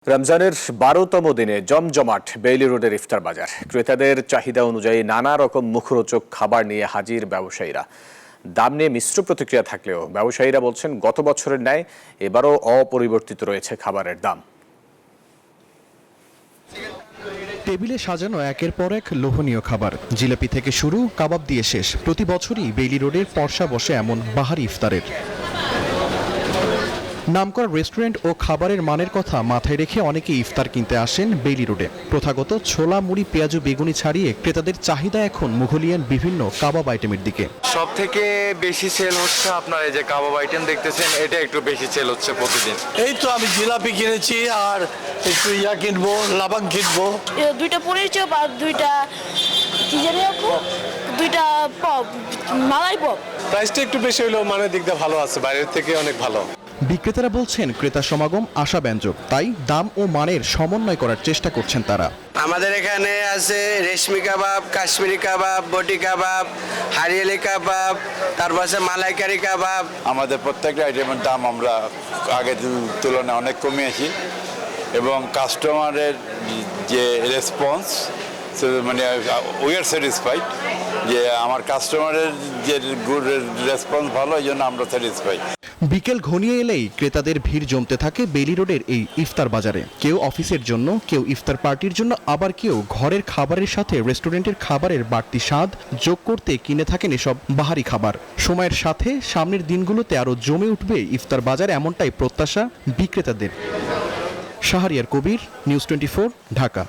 রমজানের ১২তম দিনে জমজমাট বেইলি রোডের ইফতার বাজার। ক্রেতাদের চাহিদা অনুযায়ী নানা রকম মুখরোচক খাবার নিয়ে হাজির ব্যবসায়ীরা। দাম নিয়ে মিশ্র প্রতিক্রিয়া থাকলেও ব্যবসায়ীরা বলছেন গত বছরের ন্যায় এবারও অপরিবর্তিত রয়েছে খাবারের দাম। টেবিলে সাজানো একের পর এক লোভনীয় খাবার, জিলাপি থেকে শুরু কাবাব দিয়ে শেষ। প্রতি বছরই বেইলি রোডের পরশা বসে এমন বাহারি ইফতারের। নামকরা রেস্টুরেন্ট ও খাবারের মানের কথা মাথায় রেখে অনেকে ইফতার কিনতে আসেন বেইলি রোডে। প্রথাগত ছোলা মুড়ি পেঁয়াজু বেগুনি ছাড়িয়ে ক্রেতাদের চাহিদা এখন মুঘলিয়ান বিভিন্ন কাবাব আইটেমের দিকে। সব থেকে বেশি সেল হচ্ছে আপনার এই যে কাবাব আইটেম দেখতেছেন, এটা একটু বেশি সেল হচ্ছে প্রতিদিন। এই তো আমি জিলাপি কিনেছি আর একটু কিনবো, লাবাং কিনবো। দুইটা পনির চপ আর দুইটা কি জানি আপু, দুইটা পপ, মালাই পপ। প্রাইসটা একটু বেশি হলেও মানের দিক দিয়ে ভালো আছে, বাইরের থেকে অনেক ভালো। বিক্রেতারা বলছেন ক্রেতা সমাগম আশাব্যঞ্জক, তাই দাম ও মানের সমন্বয় করার চেষ্টা করছেন তারা। আমাদের এখানে আছে রেশমি কাবাব, কাশ্মীরি কাবাব, বটি কাবাব, হারিয়ালি কাবাব, তারপর আছে মালাইকারি কাবাব। আমাদের প্রত্যেকটা আইটেমের দাম আমরা আগের তুলনায় অনেক কমিয়েছি এবং কাস্টমারের যে রেসপন্স, মানে উই আর স্যাটিসফাইড যে আমার কাস্টমারের যে গুড রেসপন্স ভালো, এই জন্য আমরা স্যাটিসফাইড। বিকেল ঘনিয়ে এলেই ক্রেতাদের ভিড় জমতে থাকে বেইলি রোডের এই ইফতার বাজারে। কেউ অফিসের জন্য, কেউ ইফতার পার্টির জন্য, আবার কেউ ঘরের খাবারের সাথে রেস্টুরেন্টের খাবারের বাড়তি স্বাদ যোগ করতে কিনে থাকেন এসব বাহারি খাবার। সময়ের সাথে সামনের দিনগুলোতে আরও জমে উঠবে ইফতার বাজার, এমনটাই প্রত্যাশা বিক্রেতাদের। শাহরিয়ার কবির, নিউজ 24, ঢাকা।